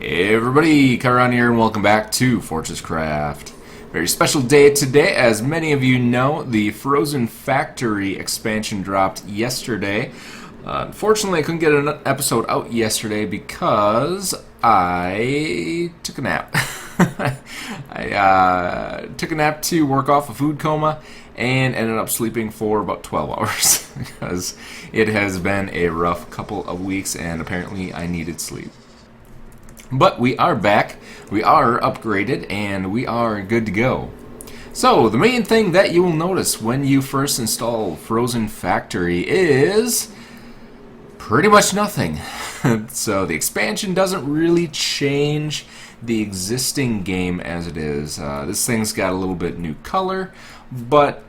Hey everybody, Kairon here and welcome back to FortressCraft. Very special day today. As many of you know, the Frozen Factory expansion dropped yesterday. Unfortunately, I couldn't get an episode out yesterday because I took a nap. I took a nap to work off a food coma and ended up sleeping for about 12 hours because it has been a rough couple of weeks and apparently I needed sleep. But we are back, we are upgraded, and we are good to go. So, the main thing that you will notice when you first install Frozen Factory is pretty much nothing. So, the expansion doesn't really change the existing game as it is. This thing's got a little bit new color, but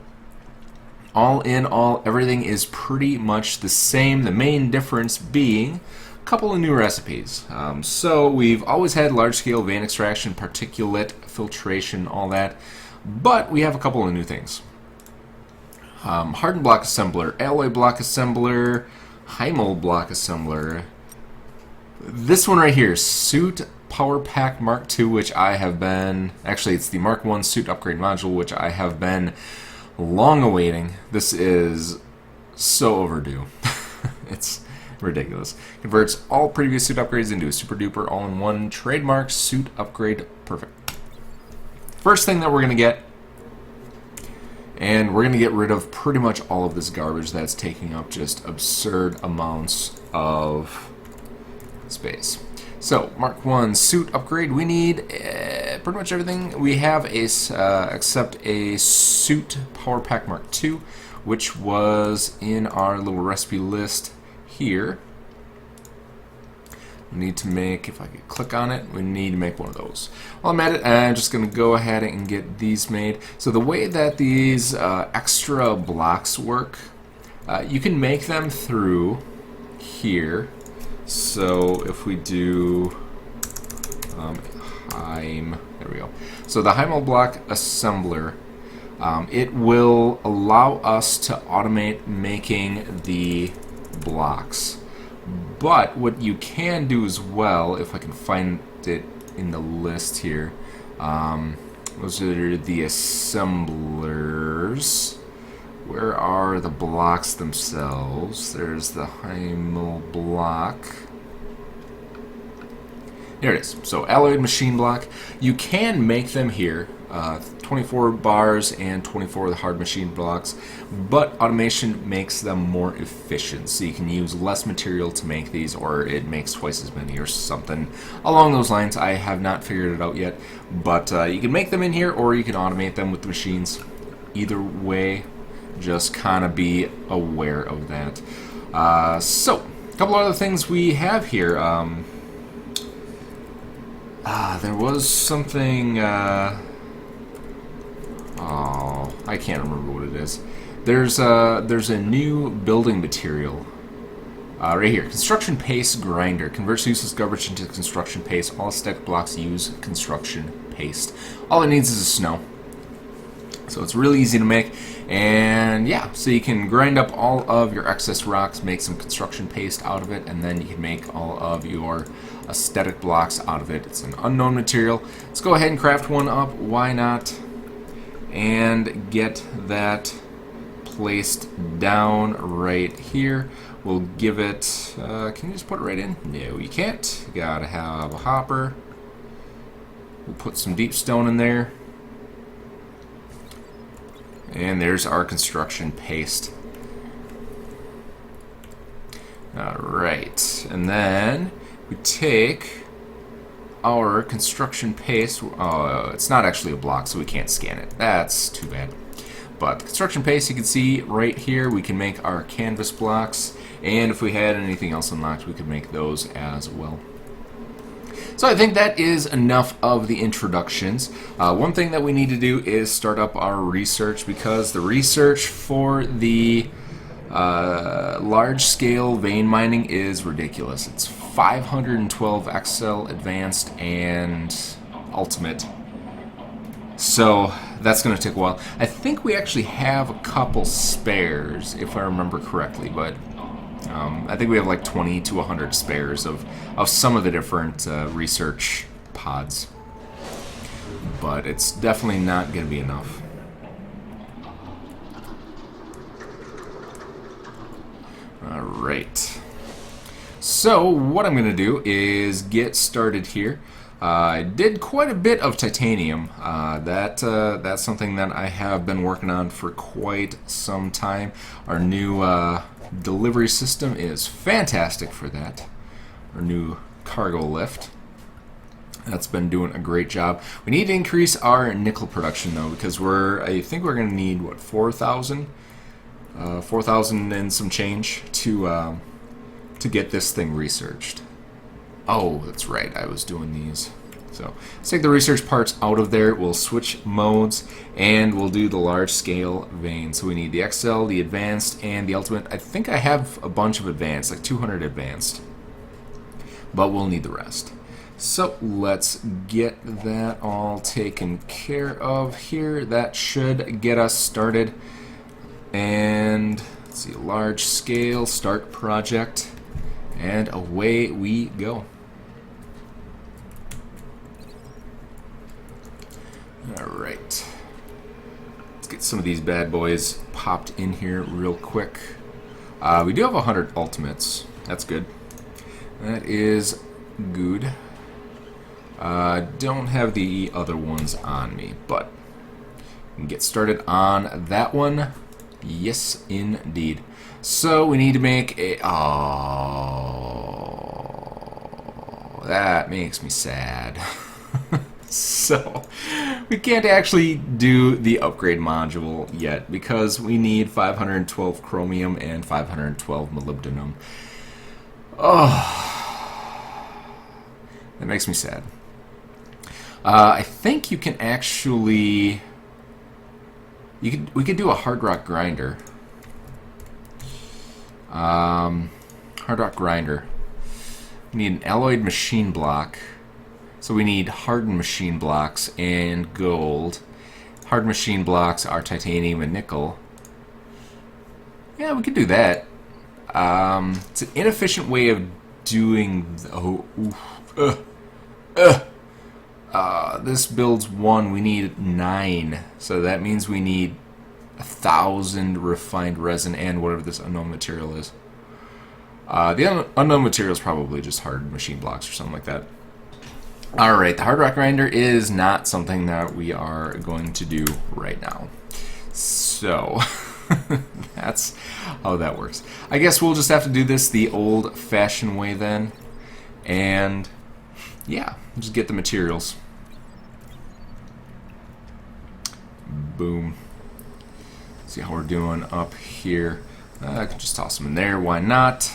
all in all, everything is pretty much the same. The main difference being couple of new recipes. So we've always had large-scale vein extraction, particulate filtration, all that, but we have a couple of new things. Hardened block assembler, alloy block assembler, Heimel block assembler. This one right here, suit power pack Mark II, which I have been, actually it's the Mark I suit upgrade module, which I have been long awaiting. This is so overdue. It's ridiculous. Converts all previous suit upgrades into a super duper all-in-one trademark suit upgrade. Perfect. First thing that we're going to get, and we're going to get rid of pretty much all of this garbage that's taking up just absurd amounts of space. So, Mark I suit upgrade, we need pretty much everything. We have except a suit power pack Mark II, which was in our little recipe list here. We need to make, if I could click on it, we need to make one of those. While I'm at it, I'm just going to go ahead and get these made. So the way that these extra blocks work, you can make them through here. So if we do there we go. So the Heimel block assembler, it will allow us to automate making the blocks. But what you can do as well, if I can find it in the list here, those are the assemblers. Where are the blocks themselves? There's the Heimel block. There it is. So alloyed machine block. You can make them here. 24 bars and 24 of the hard machine blocks, but automation makes them more efficient, so you can use less material to make these, or it makes twice as many or something along those lines. I have not figured it out yet, but you can make them in here or you can automate them with the machines. Either way, just kind of be aware of that. So a couple other things we have here. There was something oh, I can't remember what it is. There's a new building material right here. Construction paste grinder converts useless garbage into construction paste. All stack blocks use construction paste. All it needs is a snow, so it's really easy to make. And yeah, so you can grind up all of your excess rocks, make some construction paste out of it, and then you can make all of your aesthetic blocks out of it. It's an unknown material. Let's go ahead and craft one up. Why not? And get that placed down right here. We'll give it, can you just put it right in? No, you can't. You gotta have a hopper. We'll put some deep stone in there. And there's our construction paste. Alright, and then we take our construction paste. It's not actually a block, so we can't scan it. That's too bad. But the construction paste, you can see right here, we can make our canvas blocks, and if we had anything else unlocked, we could make those as well. So I think that is enough of the introductions. One thing that we need to do is start up our research, because the research for the large-scale vein mining is ridiculous. It's 512 XL Advanced and Ultimate. So that's going to take a while. I think we actually have a couple spares, if I remember correctly, but I think we have like 20 to 100 spares of some of the different research pods. But it's definitely not going to be enough. Alright. So, what I'm going to do is get started here. I did quite a bit of titanium. That's something that I have been working on for quite some time. Our new delivery system is fantastic for that. Our new cargo lift. That's been doing a great job. We need to increase our nickel production though, because I think we're going to need what, 4,000 and some change to get this thing researched. Oh, that's right, I was doing these. So let's take the research parts out of there. We'll switch modes and we'll do the large scale vein. So we need the XL, the advanced, and the ultimate. I think I have a bunch of advanced, like 200 advanced, but we'll need the rest. So let's get that all taken care of here. That should get us started. And let's see, large scale, start project, and away we go. Alright, let's get some of these bad boys popped in here real quick. We do have 100 ultimates. That's good. That is good. Don't have the other ones on me, but we can get started on that one. Yes, indeed. So we need to make a... Oh, that makes me sad. So we can't actually do the upgrade module yet because we need 512 chromium and 512 molybdenum. Oh, that makes me sad. I think you can actually... we could do a hard rock grinder. Hard rock grinder. We need an alloyed machine block. So we need hardened machine blocks and gold. Hardened machine blocks are titanium and nickel. Yeah, we could do that. It's an inefficient way of doing... this builds 1, we need 9. So that means we need 1,000 refined resin and whatever this unknown material is. The unknown material is probably just hardened machine blocks or something like that. Alright, the hard rock grinder is not something that we are going to do right now. So, that's how that works. I guess we'll just have to do this the old-fashioned way then. And, yeah, just get the materials. Boom. See how we're doing up here. I could just toss them in there, why not?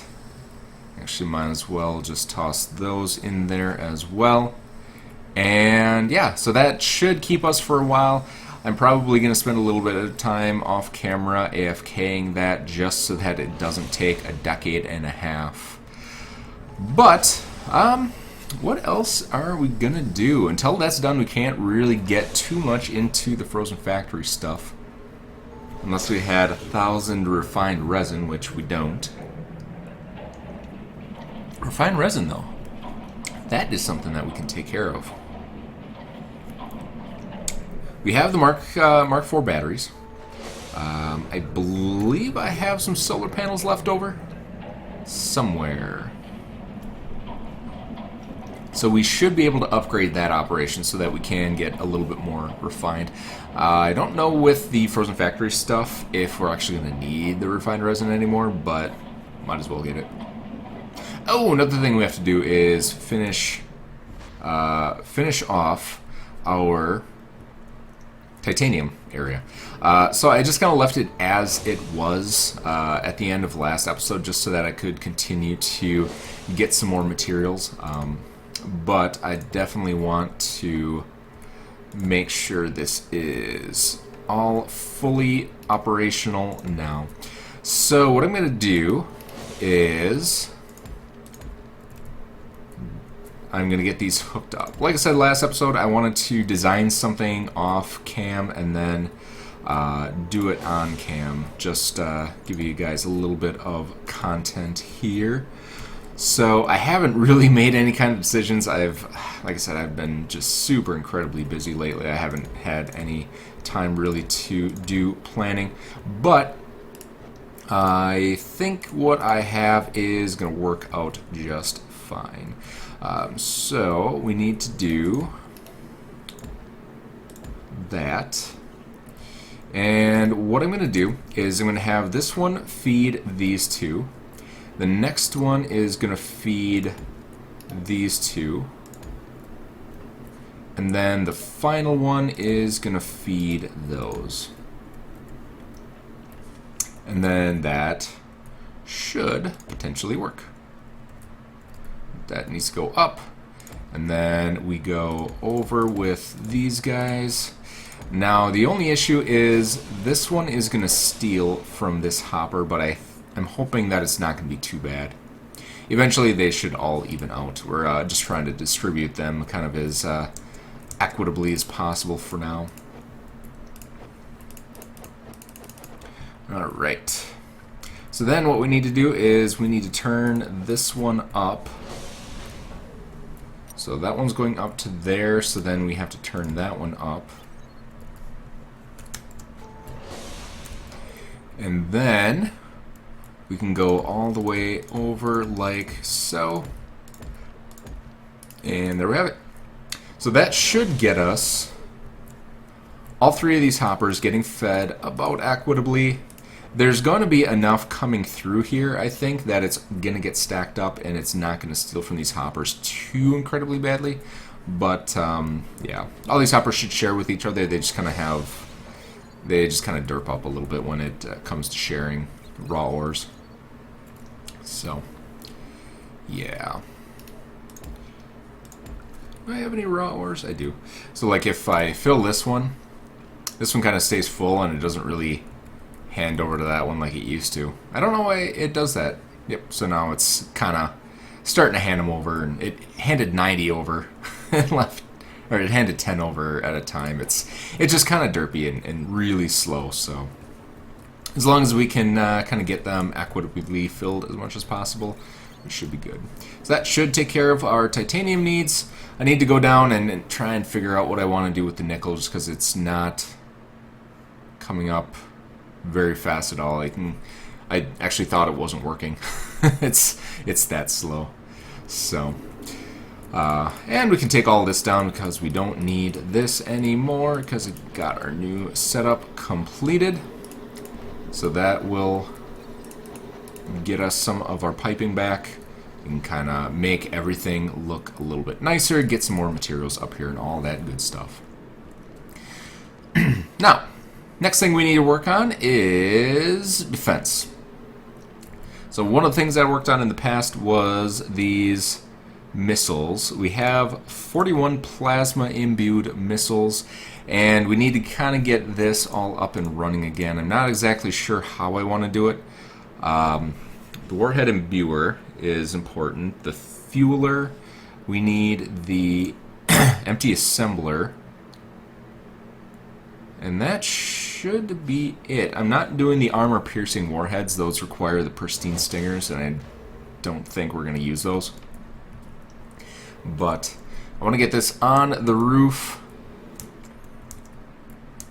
Actually, might as well just toss those in there as well. And yeah, so that should keep us for a while. I'm probably going to spend a little bit of time off camera AFKing that just so that it doesn't take a decade and a half. But, what else are we going to do? Until that's done, we can't really get too much into the Frozen Factory stuff. Unless we had 1,000 refined resin, which we don't. Refined resin, though. That is something that we can take care of. We have the Mark IV batteries. I believe I have some solar panels left over somewhere. So we should be able to upgrade that operation so that we can get a little bit more refined. I don't know with the Frozen Factory stuff if we're actually going to need the refined resin anymore, but might as well get it. Oh, another thing we have to do is finish off our titanium area. So I just kind of left it as it was at the end of the last episode just so that I could continue to get some more materials. But I definitely want to make sure this is all fully operational now. So what I'm going to do is I'm going to get these hooked up. Like I said last episode, I wanted to design something off cam and then do it on cam. Just give you guys a little bit of content here. So I haven't really made any kind of decisions. Like I said, I've been just super incredibly busy lately. I haven't had any time really to do planning, but I think what I have is going to work out just fine. So we need to do that. And what I'm going to do is I'm going to have this one feed these two. The next one is going to feed these two. And then the final one is going to feed those. And then that should potentially work. That needs to go up. And then we go over with these guys. Now the only issue is this one is going to steal from this hopper, but I'm hoping that it's not going to be too bad. Eventually they should all even out. We're just trying to distribute them kind of as equitably as possible for now. Alright. So then what we need to do is we need to turn this one up. So that one's going up to there, so then we have to turn that one up. And then we can go all the way over like so. And there we have it. So that should get us all three of these hoppers getting fed about equitably. There's going to be enough coming through here, I think, that it's going to get stacked up and it's not going to steal from these hoppers too incredibly badly. But, yeah, all these hoppers should share with each other. They just kind of derp up a little bit when it comes to sharing raw ores. So, yeah. Do I have any raw ores? I do. So, like, if I fill this one kind of stays full and it doesn't really hand over to that one like it used to. I don't know why it does that. Yep, so now it's kind of starting to hand them over, and it handed 90 over and left, or it handed 10 over at a time. It's just kind of derpy and really slow, so as long as we can kind of get them equitably filled as much as possible, it should be good. So that should take care of our titanium needs. I need to go down and try and figure out what I want to do with the nickel, just because it's not coming up very fast at all. I actually thought it wasn't working. it's that slow. So and we can take all this down because we don't need this anymore because we got our new setup completed. So that will get us some of our piping back and kind of make everything look a little bit nicer, get some more materials up here and all that good stuff. Now, next thing we need to work on is defense. So one of the things I worked on in the past was these missiles. We have 41 plasma imbued missiles, and we need to kind of get this all up and running again. I'm not exactly sure how I want to do it. The warhead imbuer is important. The fueler, we need the empty assembler. And that should be it. I'm not doing the armor-piercing warheads. Those require the pristine stingers, and I don't think we're going to use those. But I want to get this on the roof.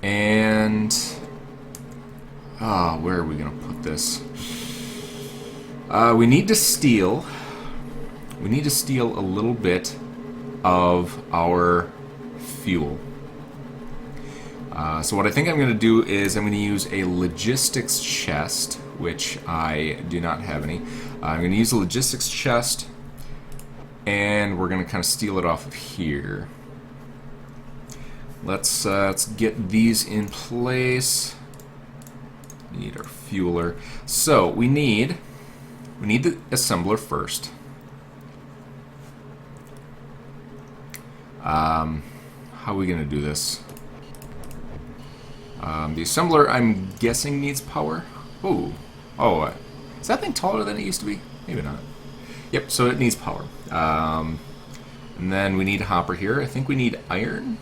And where are we going to put this? We need to steal. We need to steal a little bit of our fuel. So what I think I'm going to do is I'm going to use a logistics chest, which I do not have any. I'm going to use a logistics chest, and we're going to kind of steal it off of here. Let's get these in place. We need our fueler. So we need the assembler first. How are we going to do this? The assembler, I'm guessing, needs power. Ooh. Oh, is that thing taller than it used to be? Maybe not. Yep, so it needs power. And then we need a hopper here. I think we need iron.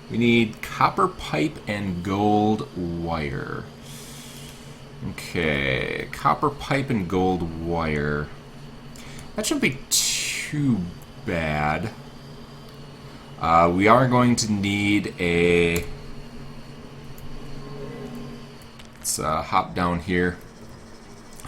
We need copper pipe and gold wire. Okay, copper pipe and gold wire. That shouldn't be too bad. We are going to need a... Let's hop down here.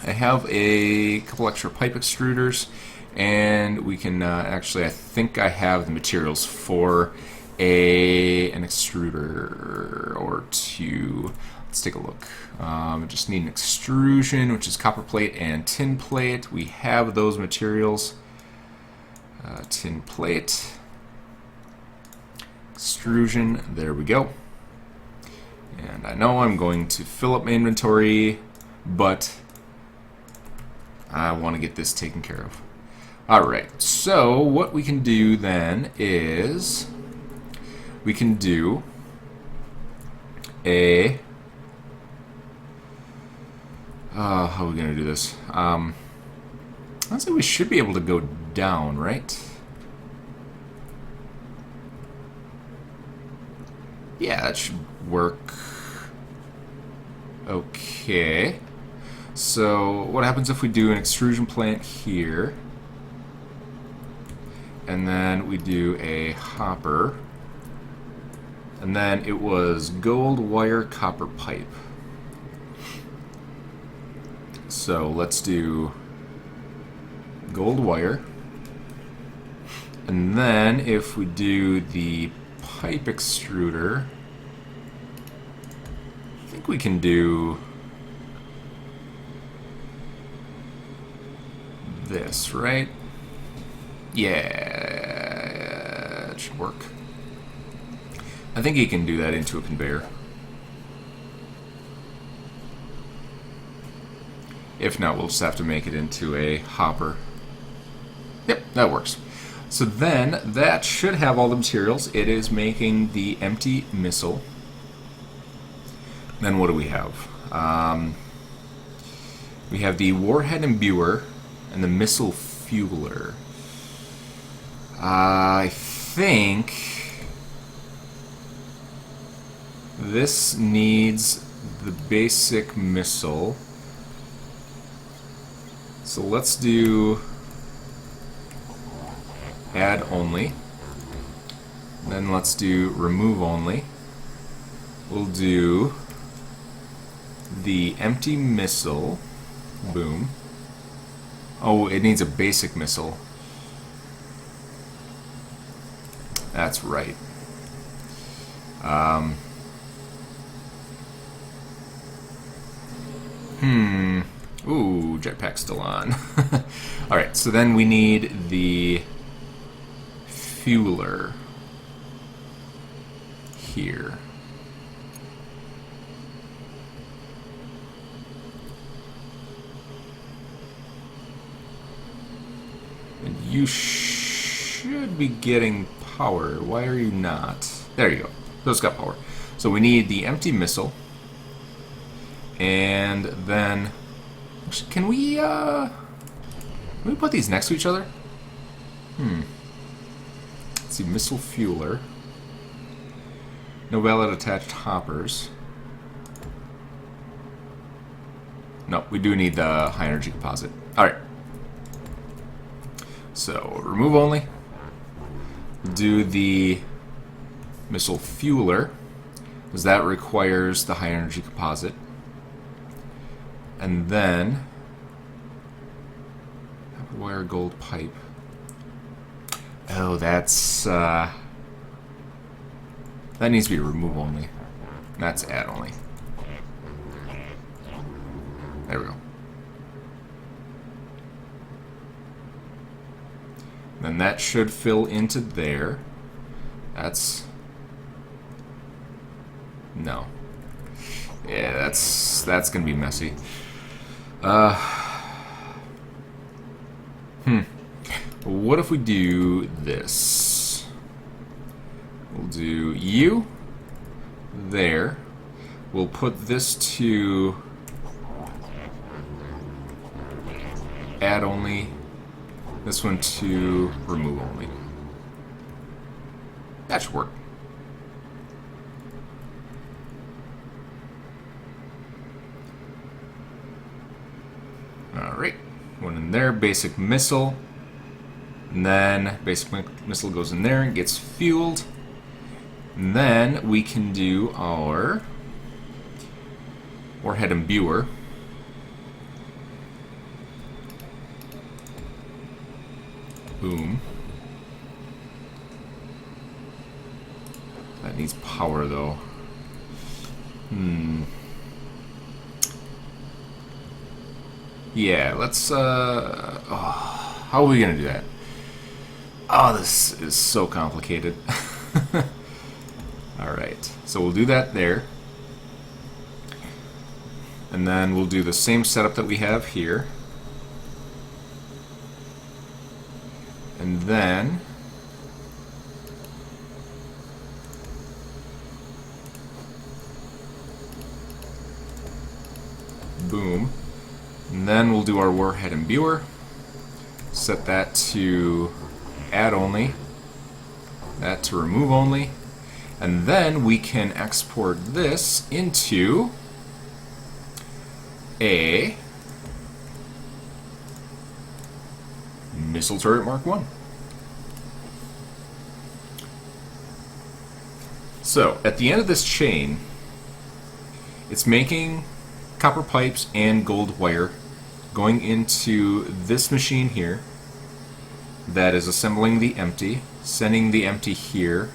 I have a couple extra pipe extruders, and we can actually, I think I have the materials for an extruder or two. Let's take a look. I just need an extrusion, which is copper plate and tin plate. We have those materials. Tin plate, extrusion, there we go. And I know I'm going to fill up my inventory, but I want to get this taken care of. Alright, so what we can do then is we can do a... how are we going to do this? I'd say we should be able to go down, right? Yeah, that should work. Okay. So what happens if we do an extrusion plant here, and then we do a hopper, and then it was gold wire copper pipe. So let's do gold wire, and then if we do the pipe extruder, I think we can do this, right? Yeah, it should work. I think you can do that into a conveyor. If not, we'll just have to make it into a hopper. Yep, that works. So then, that should have all the materials. It is making the empty missile. Then what do we have? We have the warhead imbuer and the missile fueler. I think this needs the basic missile. So let's do add only. Then let's do remove only. We'll do the empty missile. Boom. Oh, it needs a basic missile. That's right. Ooh, jetpack's still on. Alright, so then we need the fueler here. And you should be getting power. Why are you not? There you go. So it's got power. So we need the empty missile. And then... Can we put these next to each other? Let's see, missile fueler. No valid attached hoppers. No, we do need the high energy composite. Alright. So, remove only. Do the missile fueler, because that requires the high energy composite. And then wire gold pipe. Oh, that's that needs to be remove only. That's add only. There we go. Then that should fill into there. That's no. Yeah, that's gonna be messy. What if we do this? We'll do you there. We'll put this to add only. This one to remove only. That should work. there, basic missile. And then basic missile goes in there and gets fueled. And then we can do our warhead imbuer. Boom. That needs power though. Yeah, let's how are we gonna do that? Oh, this is so complicated. Alright, so we'll do that there. And then we'll do the same setup that we have here. And then boom. And then we'll do our warhead imbuer. Set that to add only. That to remove only. And then we can export this into a missile turret Mark 1. So, at the end of this chain, it's making copper pipes and gold wire going into this machine here that is assembling the empty, sending the empty here,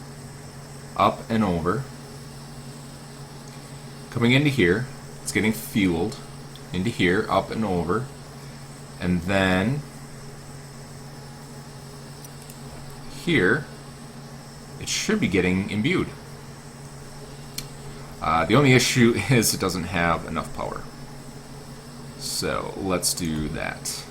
up and over, coming into here, it's getting fueled, into here, up and over, and then here, it should be getting imbued. The only issue is it doesn't have enough power. So let's do that.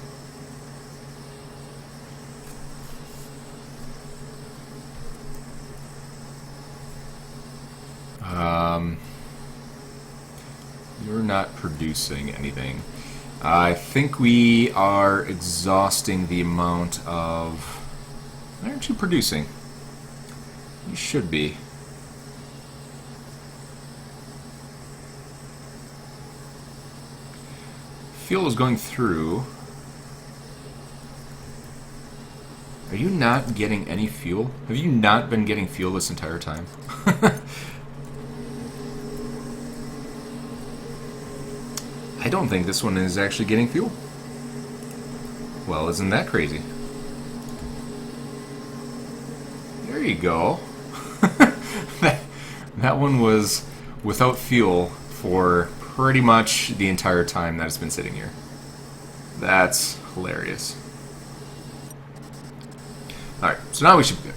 You're not producing anything. I think we are exhausting the amount of... Why aren't you producing? You should be. Fuel is going through. Are you not getting any fuel? Have you not been getting fuel this entire time? I don't think this one is actually getting fuel. Well, isn't that crazy? There you go. that one was without fuel for pretty much the entire time that it's been sitting here. That's hilarious. Alright, so now we should be good.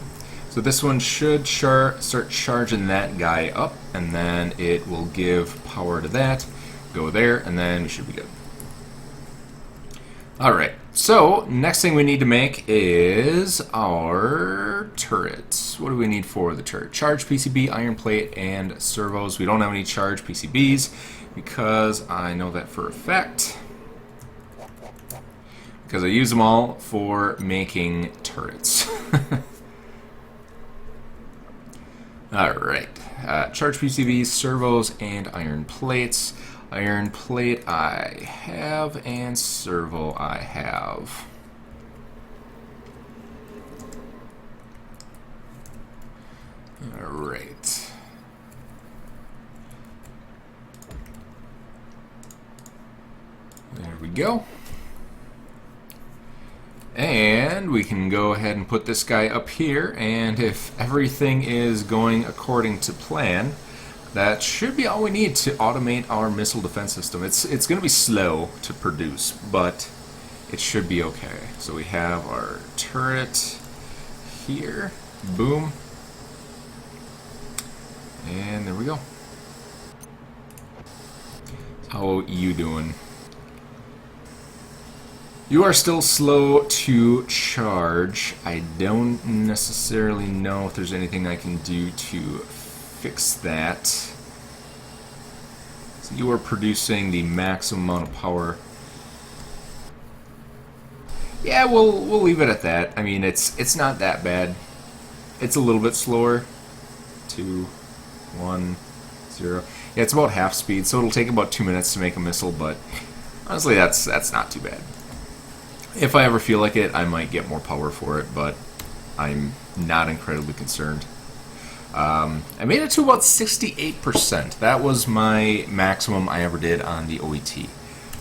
So this one should start charging that guy up, and then it will give power to that. Go there, and then we should be good. Alright, so next thing we need to make is our turrets. What do we need for the turret? Charge PCB, iron plate, and servos. We don't have any charge PCBs because I know that for a fact. Because I use them all for making turrets. Alright, charge PCBs, servos, and iron plates. Iron plate I have, and servo I have. Alright. There we go. And we can go ahead and put this guy up here, and if everything is going according to plan, that should be all we need to automate our missile defense system. It's going to be slow to produce, but it should be okay. So we have our turret here. Boom. And there we go. How you doing? You are still slow to charge. I don't necessarily know if there's anything I can do to fix that. So you are producing the maximum amount of power. Yeah, we'll leave it at that. I mean, it's not that bad. It's a little bit slower. 2, 1, 0. Yeah, it's about half speed, so it'll take about 2 minutes to make a missile, but honestly, that's not too bad. If I ever feel like it, I might get more power for it, but I'm not incredibly concerned. I made it to about 68%. That was my maximum I ever did on the OET.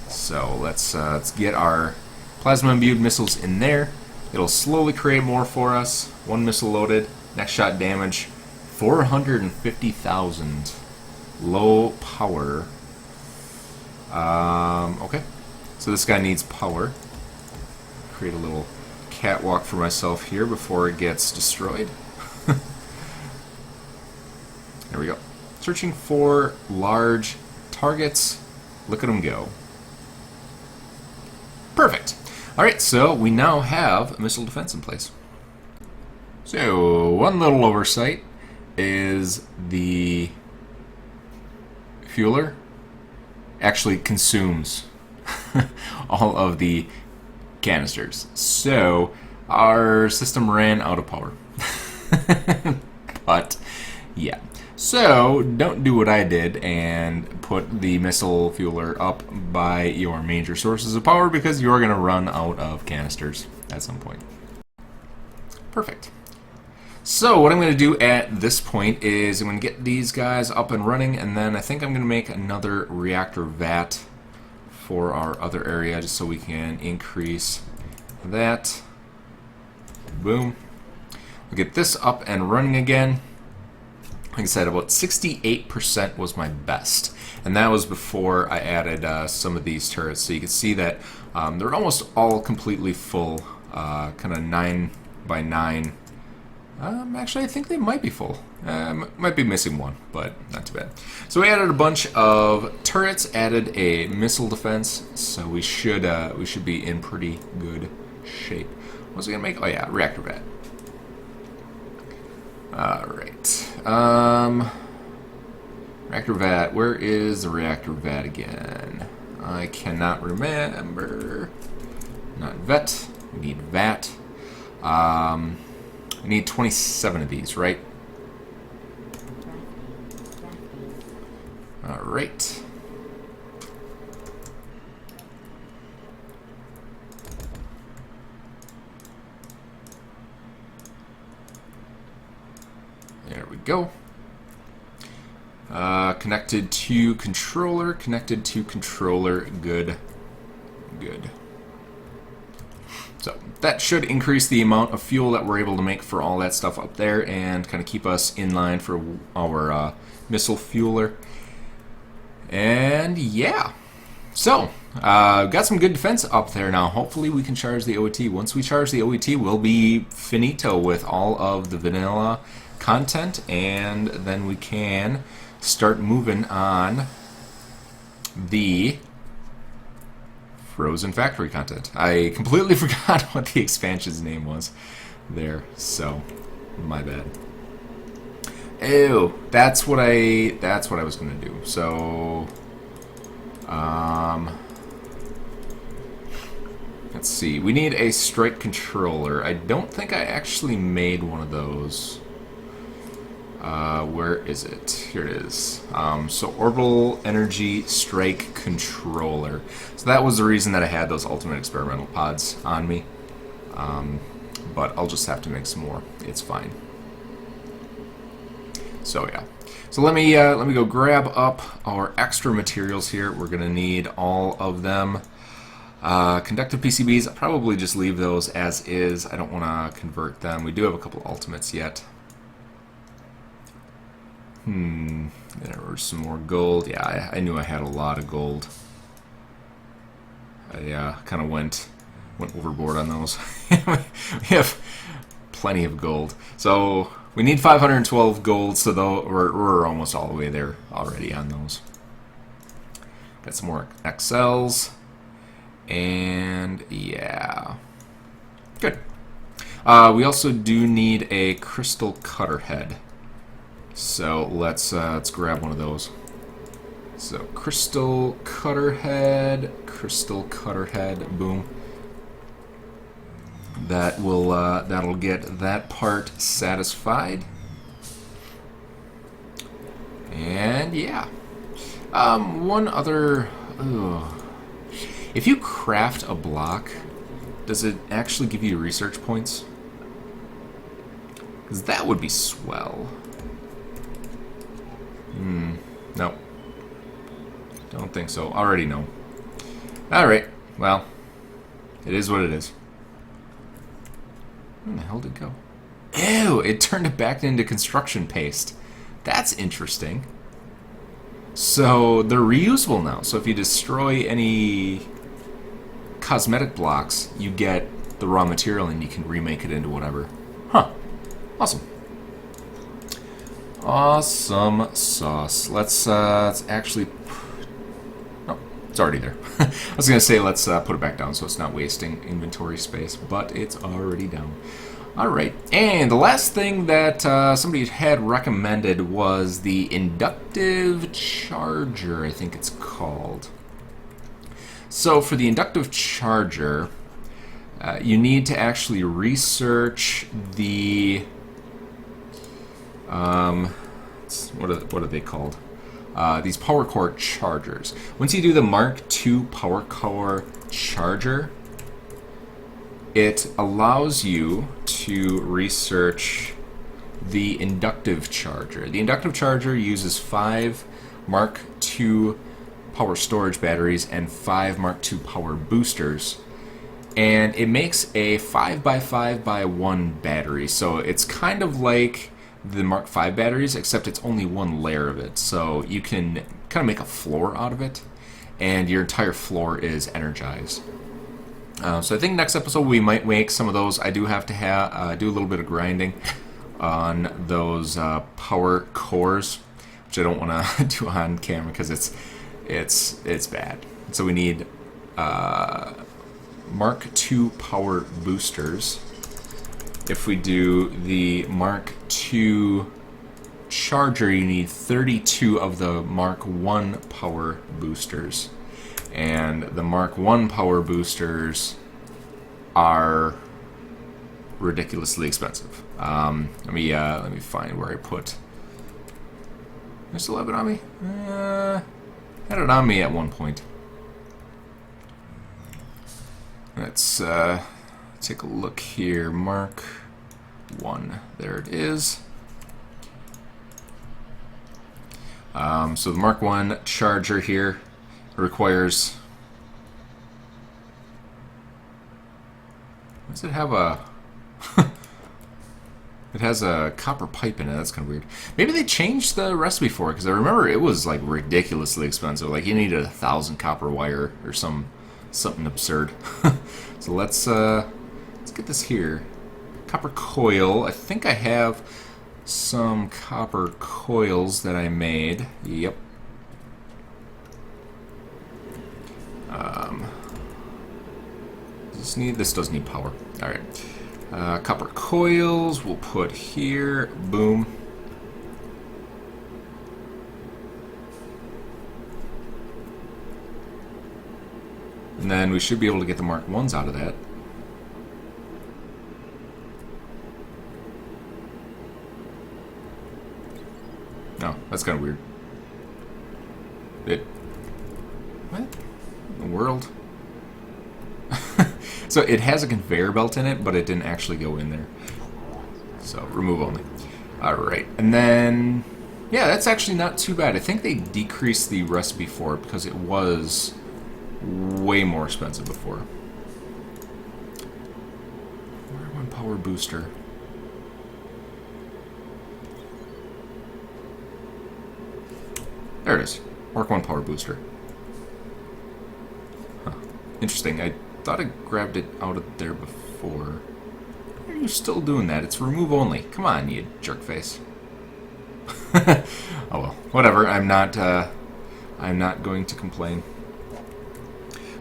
So let's get our plasma imbued missiles in there. It'll slowly create more for us. One missile loaded. Next shot damage, 450,000. Low power. Okay. So this guy needs power. Create a little catwalk for myself here before it gets destroyed. There we go. Searching for large targets. Look at them go. Perfect. Alright, so we now have missile defense in place. So, one little oversight is the fueler actually consumes all of the canisters. So, our system ran out of power. But, yeah. So, don't do what I did and put the missile fueler up by your major sources of power because you're going to run out of canisters at some point. Perfect. So, what I'm going to do at this point is I'm going to get these guys up and running, and then I think I'm going to make another reactor vat for our other area just so we can increase that. Boom. We'll get this up and running again. Like I said, about 68% was my best, and that was before I added some of these turrets. So you can see that they're almost all completely full, kind of 9 by 9. Actually, I think they might be full. Might be missing one, but not too bad. So we added a bunch of turrets, added a missile defense, so we should be in pretty good shape. What's it gonna make? Oh yeah, reactor vat. Alright. Reactor vat. Where is the reactor vat again? I cannot remember. Not vet. We need vat. We need 27 of these, right? Alright. There we go. Connected to controller, good. Good. So that should increase the amount of fuel that we're able to make for all that stuff up there and kind of keep us in line for our missile fueler. And yeah. So, got some good defense up there now. Hopefully we can charge the OET. Once we charge the OET, we'll be finito with all of the vanilla content, and then we can start moving on the Frozen Factory content. I completely forgot what the expansion's name was there, so my bad. Ew, that's what I was gonna do. So, let's see. We need a strike controller. I don't think I actually made one of those. Where is it? Here it is. So orbital energy strike controller. So that was the reason that I had those ultimate experimental pods on me. But I'll just have to make some more. It's fine. So yeah. So let me go grab up our extra materials here. We're gonna need all of them. Conductive PCBs. I'll probably just leave those as is. I don't want to convert them. We do have a couple ultimates yet. There was some more gold. Yeah, I knew I had a lot of gold. I kind of went overboard on those. We have plenty of gold. So we need 512 gold, so though we're almost all the way there already on those. Got some more XLs. And yeah. Good. We also do need a crystal cutter head. So let's grab one of those. So crystal cutter head, boom. That will that'll get that part satisfied. And yeah, one other. If you craft a block Does it actually give you research points? Because that would be swell. No. Don't think so. Already no. Alright, well, it is what it is. Where the hell did it go? Ew, it turned it back into construction paste. That's interesting. So they're reusable now. So if you destroy any cosmetic blocks, you get the raw material and you can remake it into whatever. Huh. Awesome. Awesome sauce. Let's actually... Oh, it's already there. I was going to say let's put it back down so it's not wasting inventory space, but it's already down. Alright, and the last thing that somebody had recommended was the inductive charger, I think it's called. So for the inductive charger, you need to actually research the... what are they called? These power core chargers. Once you do the Mark II power core charger, it allows you to research the inductive charger. The inductive charger uses 5 Mark II power storage batteries and 5 Mark II power boosters. And it makes a 5x5x1 battery. So it's kind of like the Mark V batteries, except it's only one layer of it. So you can kind of make a floor out of it, and your entire floor is energized. So I think next episode we might make some of those. I do have to do a little bit of grinding on those power cores, which I don't want to do on camera because it's bad. So we need Mark II power boosters. If we do the Mark II charger, you need 32 of the Mark I power boosters. And the Mark I power boosters are ridiculously expensive. Let me find where I put. I still have it on me. Had it on me at one point. Let's take a look here. Mark I. There it is. So the Mark I charger here requires... Does it have a... It has a copper pipe in it. That's kind of weird. Maybe they changed the recipe for it, because I remember it was like ridiculously expensive. Like you needed 1,000 copper wire or something absurd. So let's get this here. Copper coil. I think I have some copper coils that I made. Yep. This does need power. All right. Copper coils we'll put here. Boom. And then we should be able to get the Mark I's out of that. No, that's kind of weird. What in the world? So it has a conveyor belt in it, but it didn't actually go in there. So remove only. Alright, and then... Yeah, that's actually not too bad. I think they decreased the recipe for it because it was way more expensive before. Mark I power booster. There it is. Mark I power booster. Huh. Interesting. I thought I grabbed it out of there before. Why are you still doing that? It's remove only. Come on, you jerkface. Oh well. Whatever. I'm not going to complain.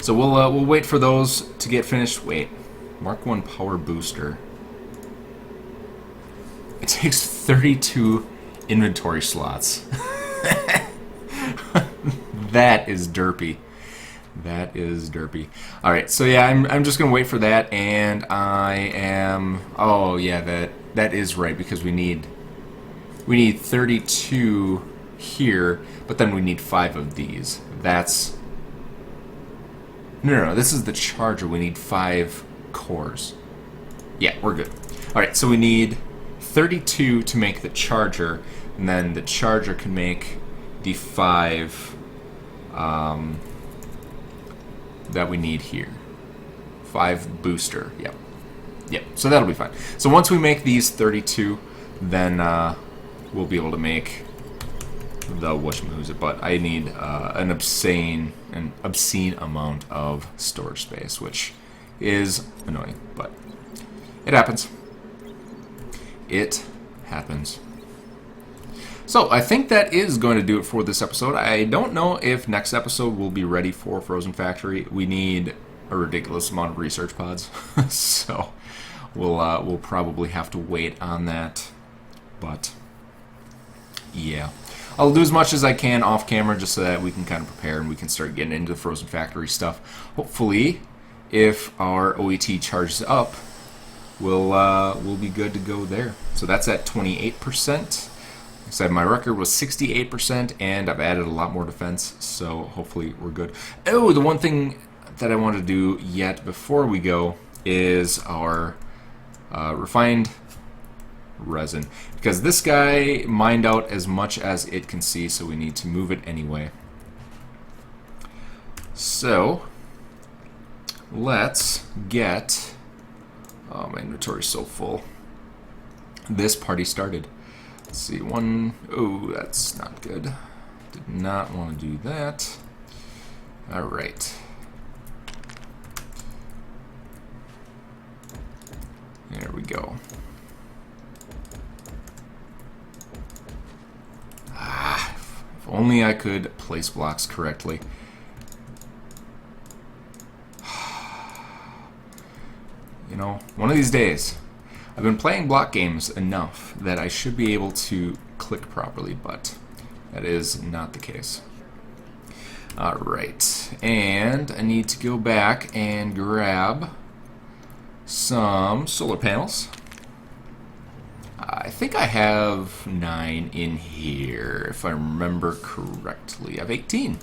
So we'll wait for those to get finished. Wait. Mark I power booster. It takes 32 inventory slots. That is derpy. That is derpy. Alright, so yeah, I'm just gonna wait for that, and I am... Oh yeah, that is right, because we need 32 here, but then we need 5 of these. That's... No, this is the charger. We need 5 cores. Yeah, we're good. Alright, so we need 32 to make the charger, and then the charger can make the 5 that we need here. 5 booster, yep. Yep, so that'll be fine. So once we make these 32, then we'll be able to make the whatchamacallit, but I need an obscene amount of storage space, which is annoying, but it happens. It happens. So I think that is going to do it for this episode. I don't know if next episode will be ready for Frozen Factory. We need a ridiculous amount of research pods, so we'll probably have to wait on that. But yeah, I'll do as much as I can off camera just so that we can kind of prepare and we can start getting into the Frozen Factory stuff. Hopefully, if our OET charges up, we'll be good to go there. So that's at 28%. Like I said, my record was 68%, and I've added a lot more defense, so hopefully we're good. Oh, the one thing that I want to do yet before we go is our refined resin, because this guy mined out as much as it can see, so we need to move it anyway. So let's get, oh, my inventory's so full, this party started. Let's see, oh, that's not good. Did not want to do that. Alright. There we go. If only I could place blocks correctly. You know, one of these days, I've been playing block games enough that I should be able to click properly, but that is not the case. Alright, and I need to go back and grab some solar panels. I think I have 9 in here, if I remember correctly. I have 18.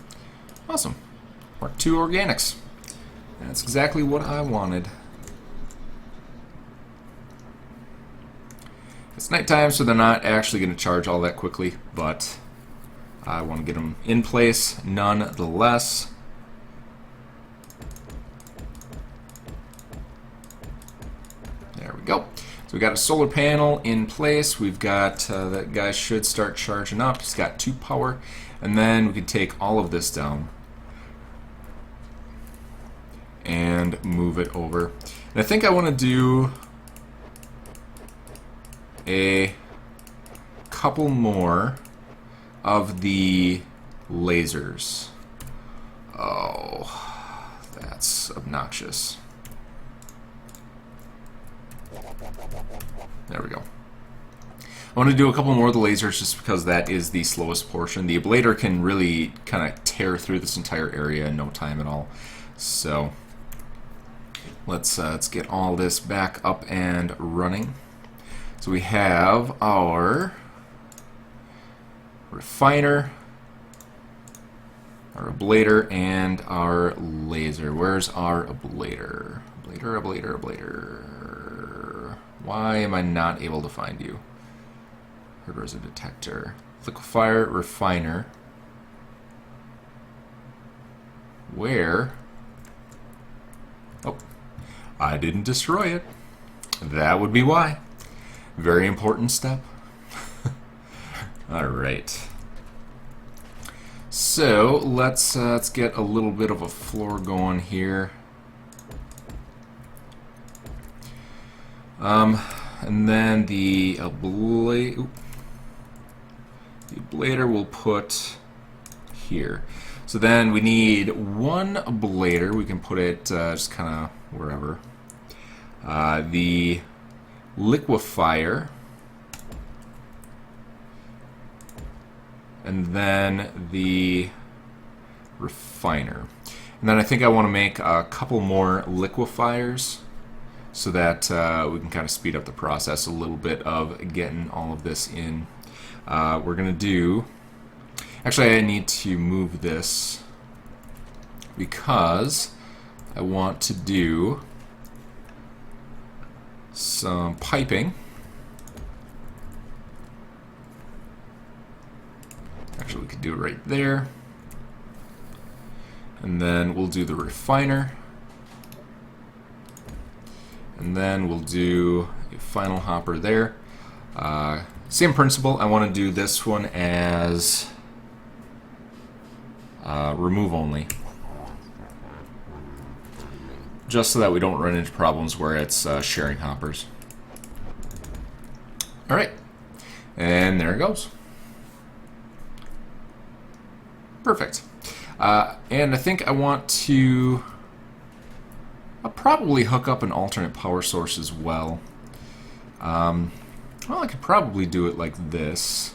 Awesome. Mark 2 organics. That's exactly what I wanted. It's nighttime, so they're not actually going to charge all that quickly, but I want to get them in place nonetheless. There we go. So we got a solar panel in place. We've got, that guy should start charging up. He's got 2 power. And then we can take all of this down and move it over. And I think I want to do a couple more of the lasers. Oh, that's obnoxious. There we go. I want to do a couple more of the lasers just because that is the slowest portion. The ablator can really kind of tear through this entire area in no time at all. So let's get all this back up and running. So we have our refiner, our ablator, and our laser. Where's our ablator? Ablator. Why am I not able to find you? Hard resin detector. Liquefier, refiner. Where? Oh, I didn't destroy it. That would be why. Very important step. Alright. So let's get a little bit of a floor going here. And then the ablator we'll put here. So then we need 1 ablator. We can put it just kind of wherever. The liquefier, and then the refiner. And then I think I want to make a couple more liquefiers so that we can kind of speed up the process a little bit of getting all of this in. We're going to do... Actually, I need to move this because I want to do some piping. Actually, we could do it right there. And then we'll do the refiner. And then we'll do a final hopper there. Same principle. I want to do this one as remove only. Just so that we don't run into problems where it's sharing hoppers. Alright. And there it goes. Perfect. And I think I want to... I'll probably hook up an alternate power source as well. Well, I could probably do it like this.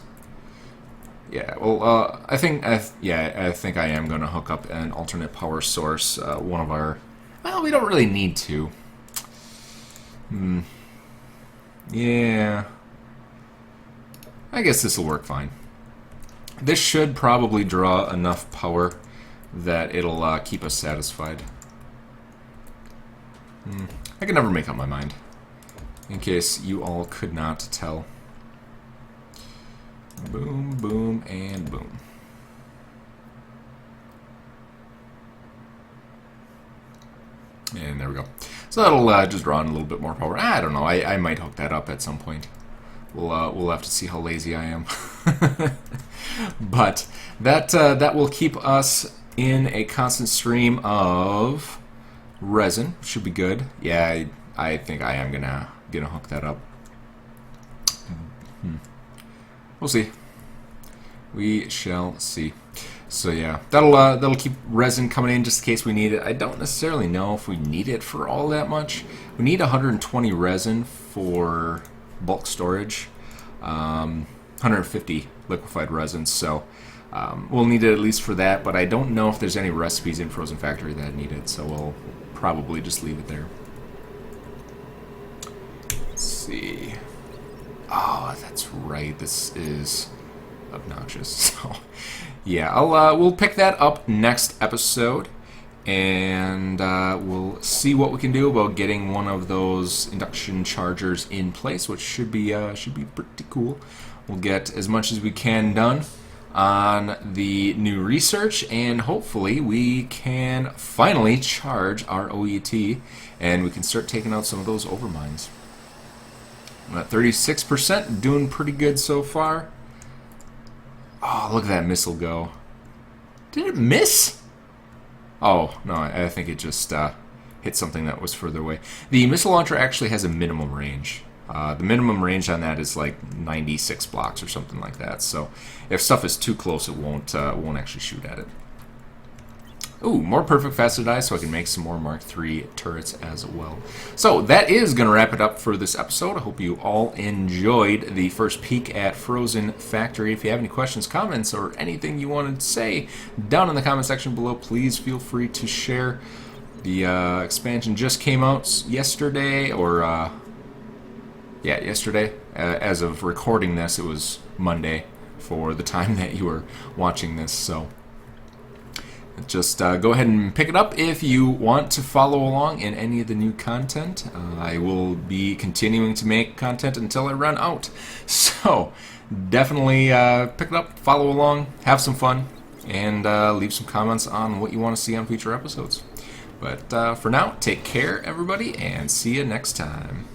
Yeah, well, I think I am going to hook up an alternate power source. One of our... Well, we don't really need to. Yeah. I guess this will work fine. This should probably draw enough power that it'll keep us satisfied. I can never make up my mind, in case you all could not tell. Boom, boom, and boom. And there we go. So that'll just draw in a little bit more power. I don't know. I might hook that up at some point. We'll have to see how lazy I am. But that will keep us in a constant stream of resin. Should be good. Yeah, I think I am gonna hook that up. We'll see. We shall see. So yeah, that'll keep resin coming in just in case we need it. I don't necessarily know if we need it for all that much. We need 120 resin for bulk storage, 150 liquefied resin. So we'll need it at least for that. But I don't know if there's any recipes in Frozen Factory that need it. So we'll probably just leave it there. Let's see. Oh, that's right. This is obnoxious. So, yeah, we'll pick that up next episode, and we'll see what we can do about getting one of those induction chargers in place, which should be pretty cool. We'll get as much as we can done on the new research, and hopefully we can finally charge our OET, and we can start taking out some of those overmines. I'm at 36%, doing pretty good so far. Oh, look at that missile go. Did it miss? Oh, no, I think it just hit something that was further away. The missile launcher actually has a minimum range. The minimum range on that is like 96 blocks or something like that. So if stuff is too close, it won't actually shoot at it. Ooh, more perfect faceted eyes, so I can make some more Mark III turrets as well. So that is going to wrap it up for this episode. I hope you all enjoyed the first peek at Frozen Factory. If you have any questions, comments, or anything you wanted to say down in the comment section below, please feel free to share. The expansion just came out yesterday, or yeah, yesterday. As of recording this, it was Monday for the time that you were watching this, so just go ahead and pick it up if you want to follow along in any of the new content. I will be continuing to make content until I run out. So definitely pick it up, follow along, have some fun, and leave some comments on what you want to see on future episodes. But for now, take care, everybody, and see you next time.